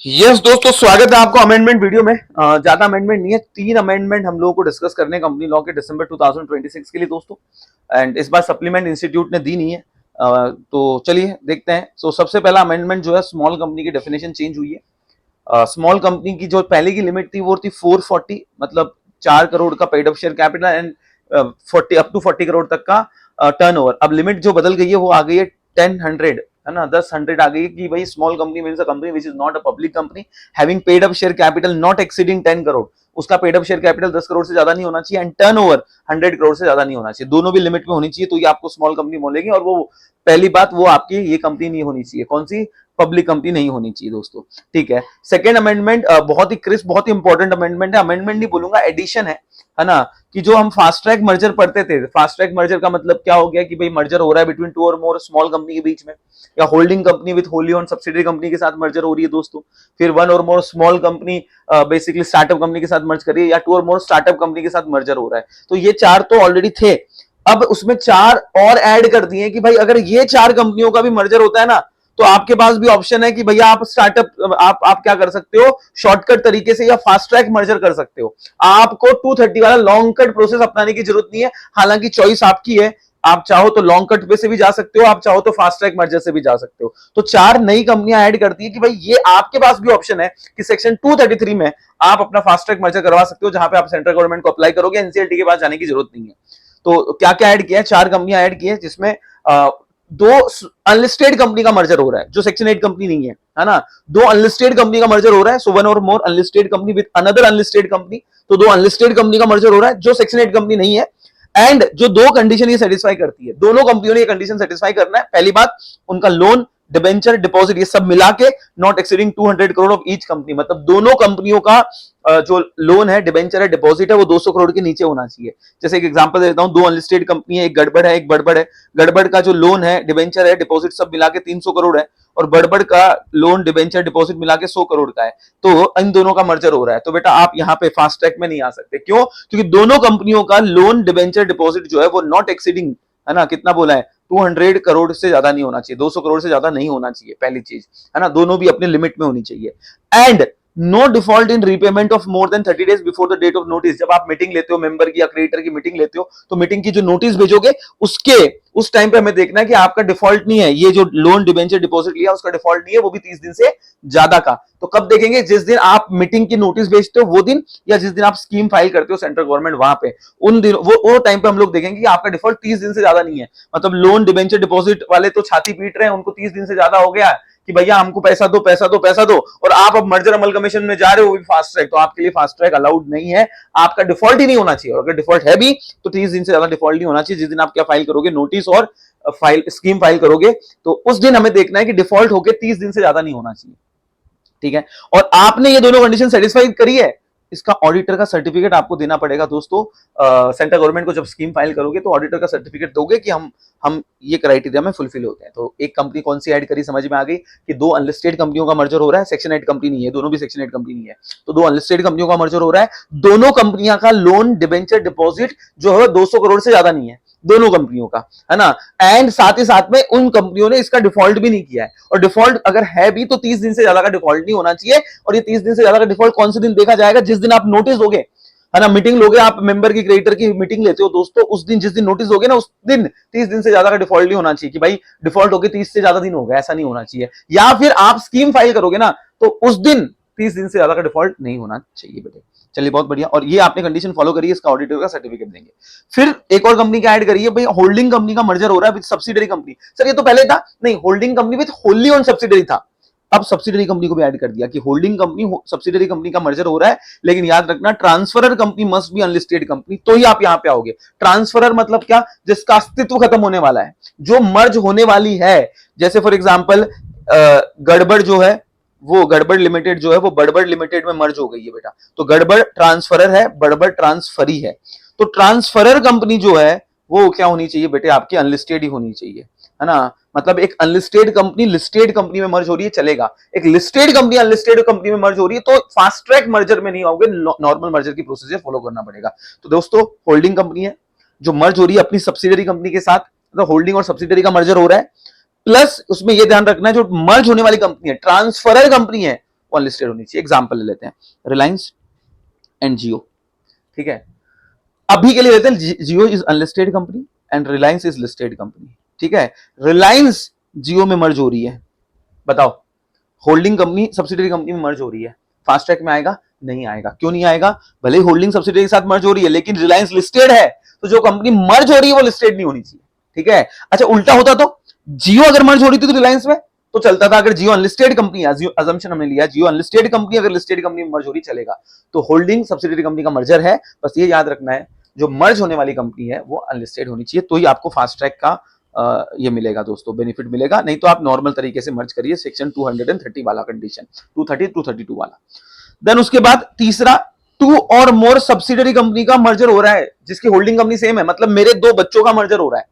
Yes दोस्तों, स्वागत है आपको अमेंडमेंट वीडियो में। ज्यादा अमेंडमेंट नहीं है, 3 अमेंडमेंट हम लोगों को डिस्कस करने कंपनी लॉ के दिसंबर 2026 के लिए दोस्तों। एंड इस बार सप्लीमेंट इंस्टीट्यूट ने दी नहीं है। तो चलिए देखते हैं। सो सबसे पहला अमेंडमेंट जो है, स्मॉल कंपनी की डेफिनेशन चेंज हुई है। स्मॉल कंपनी की जो पहले की लिमिट थी वो थी 440, मतलब 4 करोड़ का paid up share capital and 40 up to 40 crore तक का टर्नओवर। अब लिमिट जो बदल गई है वो आ गई है 10 100, है ना, 10 100 आ गई कि भाई small company means a company which is not a public company having paid up share capital not exceeding 10 crore. उसका paid up share capital 10 crore से ज्यादा नहीं होना चाहिए एंड टर्नओवर 100 करोड़ से ज्यादा नहीं होना चाहिए। दोनों भी लिमिट में होनी चाहिए, तो ये आपको स्मॉल कंपनी बोलेंगे। और वो पहली बात, वो आपकी ये कंपनी नहीं होनी चाहिए, कौन सी, पब्लिक कंपनी नहीं होनी चाहिए दोस्तों। ठीक है। सेकेंड अमेंडमेंट बहुत ही क्रिस्प, बहुत ही इंपॉर्टेंट अमेंडमेंट है। अमेंडमेंट नहीं बोलूंगा, एडिशन है ना, कि जो हम फास्ट ट्रैक मर्जर पढ़ते थे, फास्ट ट्रैक मर्जर का मतलब क्या हो गया कि भाई मर्जर हो रहा है बिटवीन 2 और मोर स्मॉल कंपनी के बीच में, या holding company with Holi own subsidiary company के साथ मर्जर हो रही है दोस्तों। फिर 1 or more small company basically startup company के साथ मर्ज कर रही है, या 2 और मोर स्टार्टअप कंपनी के साथ मर्जर हो रहा है। तो ये 4 तो ऑलरेडी थे, अब उसमें 4 और ऐड कर दिए कि भाई अगर ये 4 कंपनियों का भी मर्जर होता है ना, तो आपके पास भी ऑप्शन है कि भैया आप स्टार्टअप आप क्या कर सकते हो, शॉर्टकट तरीके से या फास्ट ट्रैक मर्जर कर सकते हो। आपको 230 वाला लॉन्ग कट प्रोसेस अपनाने की जरूरत नहीं है। हालांकि चॉइस आपकी है, आप चाहो तो लॉन्ग कट पे से भी जा सकते हो, आप चाहो तो फास्ट ट्रैक मर्जर से भी जा सकते हो। तो 4 नई कंपनियां ऐड करती है कि भाई ये आपके पास भी ऑप्शन है कि सेक्शन 233 में आप अपना फास्ट ट्रैक मर्जर करवा सकते हो, जहां पे आप सेंट्रल गवर्नमेंट को अप्लाई करोगे, एनसीएलटी के पास जाने की जरूरत नहीं है। तो क्या क्या ऐड किया है, 4 कंपनियां ऐड की है, जिसमें 2 अनलिस्टेड कंपनी का मर्जर हो रहा है जो सेक्शन 8 कंपनी नहीं है ना। 2 अनलिस्टेड कंपनी का मर्जर हो रहा है, so 1 or more unlisted company with another unlisted company. तो 2 अनलिस्टेड कंपनी का मर्जर हो रहा है जो सेक्शन 8 कंपनी नहीं है। एंड जो 2 कंडीशन ये सेटिस्फाई करती है, दोनों कंपनियों ने ये कंडीशन सेटिस्फाई करना है। पहली बात, उनका लोन, डिबेंचर, डिपॉजिट ये सब मिला के not exceeding 200 crore of each company, मतलब दोनों कंपनियों का जो लोन है, डिबेंचर है, डिपॉजिट है, वो 200 करोड़ के नीचे होना चाहिए। जैसे एक एग्जांपल देता हूं, 2 अनलिस्टेड कंपनी है, एक गड़बड़ है, एक बड़बड़ है। गड़बड़ का जो लोन है, डिबेंचर है, डिपॉजिट सब मिला के 300 करोड़ है, और बड़बड़ का लोन, डिबेंचर, डिपॉजिट मिला के 100 करोड़ का है। तो इन दोनों का मर्जर हो रहा है। तो बेटा आप यहां पे फास्ट ट्रैक में नहीं आ सकते। क्यों? क्योंकि दोनों कंपनियों का लोन, डिबेंचर, डिपॉजिट जो है वो नॉट एक्सीडिंग, है ना, कितना बोला है, 200 करोड़ से ज्यादा नहीं होना चाहिए, 200 करोड़ से ज्यादा नहीं होना चाहिए, पहली चीज, है ना। दोनों भी अपने लिमिट में होनी चाहिए। And no default in repayment of more than 30 days before the date of notice. जब आप मीटिंग लेते हो, मेंबर की या क्रिएटर की मीटिंग लेते हो, तो मीटिंग की जो नोटिस भेजोगे उसके उस टाइम पे हमें देखना है कि आपका डिफॉल्ट नहीं है, ये जो लोन, डिबेंचर, डिपॉजिट लिया उसका डिफॉल्ट नहीं है, वो भी 30 दिन से ज्यादा का। तो कब देखेंगे? जिस दिन आप मीटिंग की नोटिस भेजते हो वो दिन, या जिस दिन आप स्कीम फाइल करते हो सेंट्रल गवर्नमेंट, वहां पे उन दिन वो टाइम पे हम लोग देखेंगे कि आपका डिफॉल्ट 30 दिन से ज्यादा नहीं है। मतलब लोन, डिबेंचर, डिपॉजिट वाले तो छाती पीट रहे हैं, उनको 30 दिन से ज्यादा हो गया कि भैया हमको पैसा दो, पैसा दो, पैसा दो, और आप अब मर्जर अमल कमीशन में जा रहे हो, वो भी फास्ट ट्रैक। तो आपके लिए फास्ट ट्रैक अलाउड नहीं है, आपका डिफॉल्ट ही नहीं होना चाहिए। और अगर डिफॉल्ट है भी तो 30 दिन से ज्यादा डिफॉल्ट नहीं होना चाहिए। जिस दिन आप क्या फाइल करोगे, नोटिस और फाइल स्कीम फाइल करोगे, तो उस दिन हमें देखना है कि डिफॉल्ट होके 30 दिन से ज्यादा नहीं होना चाहिए। ठीक है। और आपने ये दोनों कंडीशन सेटिस्फाई करी है, इसका ऑडिटर का सर्टिफिकेट आपको देना पड़ेगा दोस्तों। सेंट्रल गवर्नमेंट को जब स्कीम फाइल करोगे तो ऑडिटर का सर्टिफिकेट दोगे कि हम ये क्राइटेरिया में फुलफिल होते हैं। तो एक कंपनी कौन सी ऐड करी, समझ में आ गई कि 2 अनलिस्टेड कंपनियों का मर्जर हो रहा है, सेक्शन 8 कंपनी नहीं है, दोनों भी सेक्शन 8 कंपनी नहीं है। तो 2 अनलिस्टेड कंपनियों का मर्जर हो रहा है, दोनों कंपनियों का लोन, डिबेंचर, डिपॉजिट जो है 200 करोड़ से ज्यादा नहीं है, दोनों कंपनियों का, है ना। एंड साथ ही साथ में उन कंपनियों ने इसका डिफॉल्ट भी नहीं किया है, और डिफॉल्ट अगर है भी तो 30 दिन से ज्यादा का डिफॉल्ट नहीं होना चाहिए। और ये 30 दिन से ज्यादा का डिफॉल्ट कौन से दिन देखा जाएगा? जिस दिन आप नोटिस दोगे, है ना, मीटिंग लोगे, आप मेंबर की, क्रेडिटर की मीटिंग लेते हो दोस्तों, उस दिन जिस दिन नोटिस दोगे ना, उस दिन 30 दिन से ज्यादा का डिफॉल्ट नहीं होना चाहिए कि भाई डिफॉल्ट हो गया 30 से ज्यादा दिन हो गया, ऐसा नहीं होना चाहिए। या फिर आप स्कीम फाइल करोगे ना, तो उस दिन 30 दिन से ज्यादा का डिफॉल्ट नहीं होना चाहिए बेटे। चलिए बहुत बढ़िया। और ये आपने कंडीशन फॉलो करी है, इसका ऑडिटर का सर्टिफिकेट देंगे। फिर एक और कंपनी का ऐड करिए भाई, होल्डिंग कंपनी का मर्जर हो रहा है विद सब्सिडरी कंपनी। सर ये तो पहले था, नहीं, holding company with Holi own subsidiary था, अब सब्सिडरी कंपनी को भी ऐड कर दिया कि होल्डिंग कंपनी, सब्सिडरी कंपनी का मर्जर हो रहा है। लेकिन याद रखना, transferor company must be unlisted company, तो ही आप यहां पे आओगे। ट्रांसफरर मतलब क्या? जिसका अस्तित्व खत्म होने वाला है, जो मर्ज होने वाली है। जैसे फॉर एग्जांपल गड़बड़ जो है, वो गड़बड़ लिमिटेड जो है वो बड़बड़ लिमिटेड में मर्ज हो गई है बेटा, तो गड़बड़ ट्रांसफरर है, बड़बड़ ट्रांसफरी है। तो ट्रांसफरर कंपनी जो है वो क्या होनी चाहिए बेटे? आपकी अनलिस्टेड ही होनी चाहिए, है ना। मतलब एक अनलिस्टेड कंपनी लिस्टेड कंपनी में मर्ज हो रही है, चलेगा। एक लिस्टेड कंपनी अनलिस्टेड कंपनी में मर्ज हो रही है, तो फास्ट ट्रैक मर्जर में नहीं आओगे, नॉर्मल मर्जर की प्रोसीजर फॉलो करना पड़ेगा। तो दोस्तों होल्डिंग कंपनी है जो मर्ज हो रही है अपनी सब्सिडरी कंपनी के साथ, मतलब होल्डिंग और सब्सिडरी का मर्जर हो रहा है। प्लस उसमें यह ध्यान रखना है, जो मर्ज होने वाली कंपनी है, ट्रांसफरर कंपनी है, वो अनलिस्टेड होनी चाहिए। एग्जांपल ले लेते हैं, रिलायंस एंड जियो, ठीक है। अभी के लिए लेते हैं Jio is unlisted company and Reliance is listed company, ठीक है। रिलायंस जियो में मर्ज हो रही है, बताओ, होल्डिंग कंपनी सब्सिडरी कंपनी में मर्ज हो रही है, फास्ट ट्रैक में आएगा? नहीं आएगा। क्यों नहीं आएगा? भले ही होल्डिंग सब्सिडरी के साथ मर्ज हो रही है, लेकिन रिलायंस लिस्टेड है, तो जो कंपनी मर्ज हो रही है वो लिस्टेड नहीं होनी चाहिए, ठीक है। अच्छा, उल्टा होता तो जियो अगर मर्ज हो रही थी तो रिलायंस में तो चलता था। अगर जियो अनलिस्टेड कंपनी है, अजम्पशन हमने लिया जियो अनलिस्टेड कंपनी, अगर लिस्टेड कंपनी में मर्ज हो रही चलेगा। तो होल्डिंग सब्सिडरी कंपनी का मर्जर है, बस ये याद रखना है, जो मर्ज होने वाली कंपनी है वो अनलिस्टेड होनी चाहिए, तो ही आपको फास्ट ट्रैक का ये मिलेगा दोस्तों, बेनिफिट मिलेगा। नहीं तो आप नॉर्मल तरीके से मर्ज करिए, सेक्शन 230 वाला कंडीशन, 230 232 वाला। देन उसके बाद तीसरा, to or more subsidiary company का मर्जर हो रहा है जिसकी होल्डिंग कंपनी सेम है, मतलब मेरे दो बच्चों का मर्जर हो रहा है।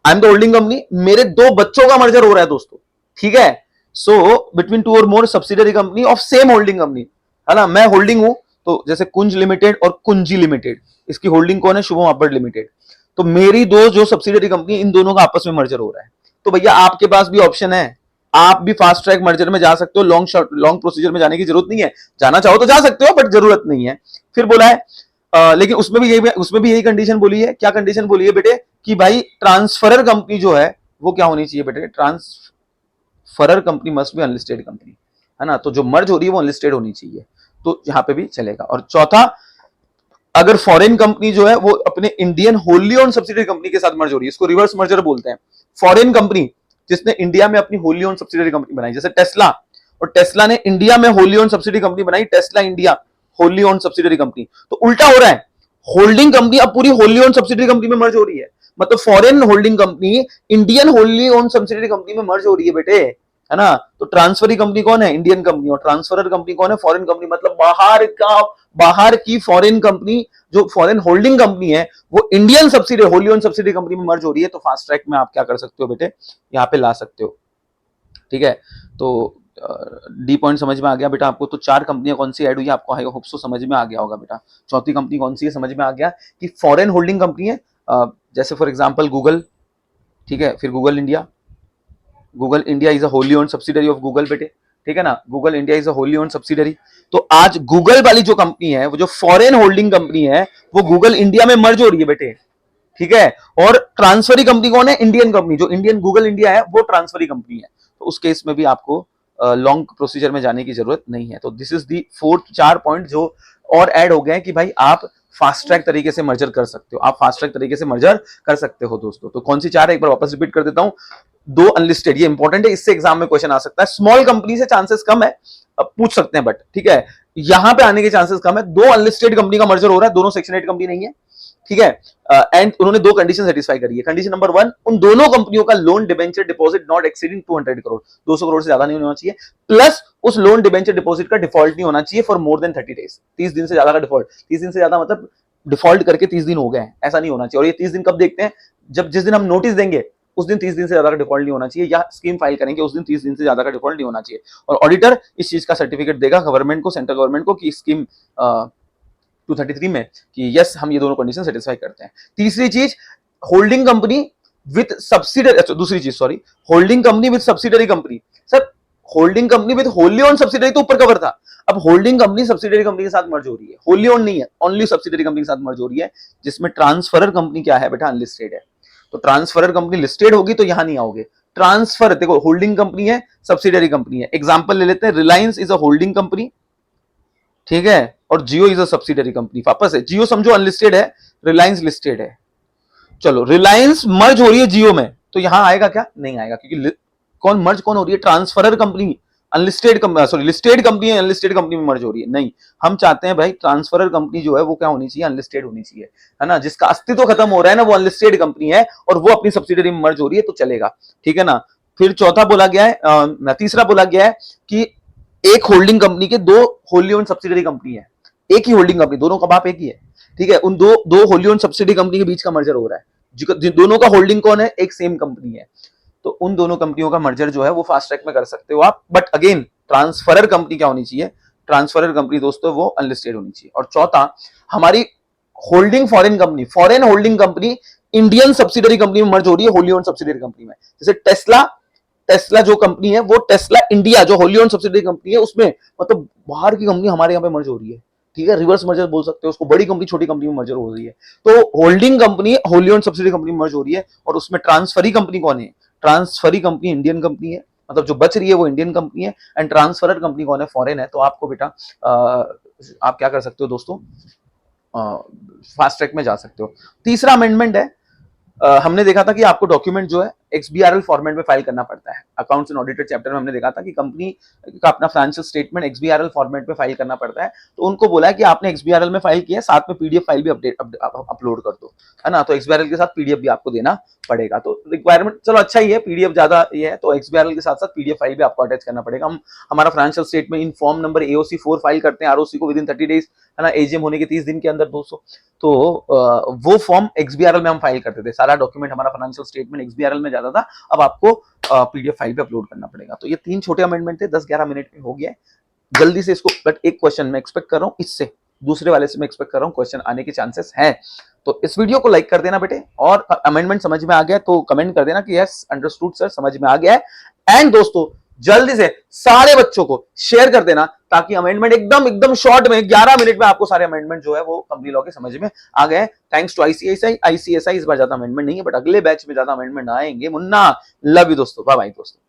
I am the holding company, मेरे दो बच्चों का मर्जर हो रहा है दोस्तों, ठीक है। सो between two or more subsidiary company of same holding company, है ना। मैं होल्डिंग हूं, तो जैसे कुंज लिमिटेड और कुंजी लिमिटेड, इसकी होल्डिंग कौन है? शुभम अपर्ड लिमिटेड। तो मेरी दो जो सब्सिडरी कंपनी, इन दोनों का आपस में मर्जर हो रहा है। तो भैया आपके पास भी ऑप्शन है, आप भी फास्ट ट्रैक मर्जर में जा सकते हो, लॉन्ग प्रोसीजर में जाने की जरूरत नहीं है। जाना चाहो तो जा सकते हो, बट जरूरत नहीं है। फिर बोला है लेकिन उसमें भी यही कंडीशन बोली है। क्या कंडीशन बोली है बेटे? कि भाई ट्रांसफरर कंपनी जो है वो क्या होनी चाहिए बेटे? Transferor company must be unlisted company, है ना। तो जो मर्ज हो रही है वो अनलिस्टेड होनी चाहिए, तो यहां पे भी चलेगा। और चौथा, अगर फॉरेन कंपनी जो है वो अपने Indian Holi own subsidiary company के साथ मर्ज हो रही है, इसको रिवर्स मर्जर बोलते हैं। फॉरेन कंपनी जिसने इंडिया में अपनी होली ओन सब्सिडरी कंपनी बनाई, जैसे टेस्ला, और टेस्ला ने इंडिया में होली ओन सब्सिडरी कंपनी बनाई, Tesla India Holi own subsidiary company. तो उल्टा हो रहा है, होल्डिंग कंपनी अब पूरी होली ओन सब्सिडरी कंपनी में मर्ज हो रही है, मतलब foreign holding company Indian Holi own subsidiary company में मर्ज हो रही है बेटे, है ना। तो ट्रांसफरी कंपनी कौन है? Indian company. और ट्रांसफरर कंपनी कौन है? Foreign company. मतलब बाहर की फॉरेन कंपनी, जो फॉरेन होल्डिंग कंपनी है, वो Indian subsidy Holi own subsidy company में मर्ज हो रही है। तो फास्ट ट्रैक में आप क्या कर सकते हो बेटे? यहाँ पे ला सकते हो, ठीक है। तो डी पॉइंट समझ में आ गया बेटा आपको? तो चार कंपनियां कौन सी ऐड हुई है आपको, आई होप सो समझ में आ गया होगा बेटा। चौथी कंपनी कौन सी है? समझ में आ गया कि फॉरेन होल्डिंग कंपनी है, जैसे फॉर एग्जांपल गूगल, ठीक है। फिर Google India is a Holi own subsidiary of Google बेटे, ठीक है ना। Google India is a Holi own subsidiary. तो आज गूगल वाली जो कंपनी है, वो जो फॉरेन होल्डिंग कंपनी है, वो गूगल इंडिया में मर्ज हो रही है बेटे, ठीक है। और ट्रांसफरी कंपनी कौन है? Indian company. जो इंडियन गूगल इंडिया है वो ट्रांसफरी कंपनी है। तो उस केस में भी आपको लॉन्ग प्रोसीजर में जाने की जरूरत नहीं है। तो दिस इज दी फोर्थ, चार पॉइंट जो और ऐड हो गए हैं कि भाई आप फास्ट ट्रैक तरीके से मर्जर कर सकते हो, आप फास्ट ट्रैक तरीके से मर्जर कर सकते हो दोस्तों। तो कौन सी चार है, एक बार वापस रिपीट कर देता हूं। दो अनलिस्टेड, ये इंपॉर्टेंट है, इससे एग्जाम में क्वेश्चन आ सकता है। स्मॉल कंपनी से चांसेस कम है, अब पूछ सकते हैं, बट ठीक है, यहां पे आने के चांसेस कम है। दो अनलिस्टेड कंपनी का मर्जर हो रहा है, दोनों सेक्शन 8 कंपनी नहीं है, ठीक है। एंड उन्होंने दो कंडीशन सेटिस्फाई करी है। कंडीशन नंबर 1, उन दोनों कंपनियों का loan debenture deposit not exceeding 200 crore, 200 crore से ज्यादा नहीं होना चाहिए, प्लस उस लोन डिबेंचर डिपॉजिट का डिफॉल्ट नहीं होना चाहिए फॉर मोर देन 30 डेज, 30 दिन से ज्यादा का डिफॉल्ट। 30 दिन से ज्यादा मतलब डिफॉल्ट करके 30 दिन हो गए हैं, ऐसा नहीं होना चाहिए। और ये 30 दिन कब देखते हैं? जब जिस दिन हम नोटिस देंगे उस दिन 30 दिन से ज्यादा का डिफॉल्ट नहीं होना चाहिए, या स्कीम फाइल करेंगे उस दिन 30 दिन से ज्यादा का डिफॉल्ट नहीं होना चाहिए। और ऑडिटर इस चीज का सर्टिफिकेट देगा गवर्नमेंट को, सेंट्रल गवर्नमेंट को, कि स्कीम 233 में कि यस हम ये दोनों कंडीशन सेटिस्फाई करते हैं। तीसरी चीज, होल्डिंग कंपनी विद सब्सिडरी, अच्छा दूसरी चीज sorry, holding company with subsidiary company. Sir holding company with Holi own subsidiary तो ऊपर कवर था, अब होल्डिंग कंपनी सब्सिडरी कंपनी के साथ मर्ज हो रही है, होली ओन नहीं है, ओनली सब्सिडरी कंपनी के साथ मर्ज हो रही है, जिसमें ट्रांसफरर कंपनी क्या है बेटा? अनलिस्टेड है। तो ट्रांसफरर कंपनी लिस्टेड होगी तो यहां नहीं आओगे। ट्रांसफर देखो, होल्डिंग कंपनी है, सब्सिडरी कंपनी है। एग्जांपल ले लेते हैं, Reliance is a holding company, ठीक है, और जियो इज अ सब्सिडरी कंपनी। वापस है, जियो समझो अनलिस्टेड है, रिलायंस लिस्टेड है। चलो रिलायंस मर्ज हो रही है जियो में, तो यहां आएगा क्या? नहीं आएगा, क्योंकि कौन मर्ज कौन हो रही है? Transferor company unlisted company, sorry listed company है, अनलिस्टेड कंपनी में मर्ज हो रही है। नहीं, हम चाहते हैं भाई ट्रांसफरर कंपनी जो है वो क्या होनी चाहिए? अनलिस्टेड होनी चाहिए, है ना। जिसका अस्तित्व खत्म हो रहा है ना, वो अनलिस्टेड कंपनी है और वो अपनी सब्सिडरी में मर्ज हो रही है, तो चलेगा, ठीक है ना। फिर चौथा बोला गया है, तीसरा बोला गया है कि एक होल्डिंग कंपनी के दो होली ओन सब्सिडरी कंपनी है, एक ही होल्डिंग कंपनी, दोनों का बाप एक ही है, ठीक है। उन दो होली ओन सब्सिडरी कंपनी के बीच का मर्जर हो रहा है, दोनों का होल्डिंग कौन है? एक सेम कंपनी है। तो उन दोनों कंपनियों का मर्जर जो है वो फास्ट ट्रैक में कर सकते हो आप, बट अगेन ट्रांसफरर कंपनी क्या होनी चाहिए? ट्रांसफरर कंपनी दोस्तों वो अनलिस्टेड होनी चाहिए। और चौथा, हमारी holding foreign company, foreign holding company Indian subsidiary company में मर्ज हो रही है, होली ओन सब्सिडरी कंपनी में। जैसे टेस्ला टेस्ला जो कंपनी है वो टेस्ला इंडिया जो होली ओन्ड सब्सिडरी कंपनी है उसमें मतलब बाहर की कंपनी हमारे यहाँ पे मर्ज हो रही है, ठीक है, रिवर्स मर्जर बोल सकते हो उसको, बड़ी कंपनी छोटी कंपनी में मर्जर हो रही है। तो holding company wholly owned subsidiary company में मर्ज हो रही है, और उसमें ट्रांसफरी कंपनी कौन है? ट्रांसफरी कंपनी इंडियन कंपनी है, मतलब जो बच रही है वो इंडियन कंपनी है, एंड ट्रांसफरर कंपनी कौन है? फॉरेन है। तो आपको बेटा आप क्या कर सकते हो दोस्तों, फास्ट ट्रैक में जा सकते हो। तीसरा अमेंडमेंट है, हमने देखा था कि आपको डॉक्यूमेंट जो है XBRL फॉर्मेट में फाइल करना पड़ता है। अकाउंट्स एंड ऑडिटेड चैप्टर में हमने देखा था कि कंपनी का अपना फाइनेंशियल स्टेटमेंट XBRL फॉर्मेट में फाइल करना पड़ता है। तो उनको बोला है कि आपने XBRL में फाइल किया है, साथ में PDF फाइल भी अपलोड कर दो, है ना। तो XBRL के साथ PDF भी आपको देना पड़ेगा। तो रिक्वायरमेंट चलो अच्छा ही है, PDF ज्यादा ये है, तो XBRL के साथ साथ PDF फाइल भी आपको अटैच करना पड़ेगा। हम हमारा financial statement in form number AOC 4 file करते हैं, ROC को विद इन 30 डेज, है ना, AGM होने के 30 दिन के अंदर दोस्तों। तो वो फॉर्म XBRL में हम फाइल करते थे, सारा डॉक्यूमेंट हमारा फाइनेंशियल स्टेटमेंट XBRL में जाता था, अब आपको PDF फाइल पे अपलोड करना पड़ेगा। तो ये 3 छोटे अमेंडमेंट थे, 10-11 मिनट में हो गया है, जल्दी से इसको। बट एक क्वेश्चन मैं एक्सपेक्ट कर रहा हूँ, इससे दूसरे वाले से मैं एक्सपेक्ट कर रहा हूँ क्वेश्चन आने के चांसेस हैं। तो इस वीडियो को लाइक कर देना बेटे, और अमेंडमेंट समझ में आ गया तो कमेंट कर देना कि यस अंडरस्टूड सर, समझ में आ गया है। एंड दोस्तों जल्दी से सारे बच्चों को शेयर कर देना, ताकि अमेंडमेंट एकदम एकदम शॉर्ट में 11 मिनट में आपको सारे अमेंडमेंट जो है वो कंपनी लॉ के समझ में आ गए। थैंक्स टू ICSI इस बार ज्यादा अमेंडमेंट नहीं है, बट अगले बैच में ज्यादा अमेंडमेंट आएंगे। मुन्ना लव यू दोस्तों, बाय बाय दोस्तों।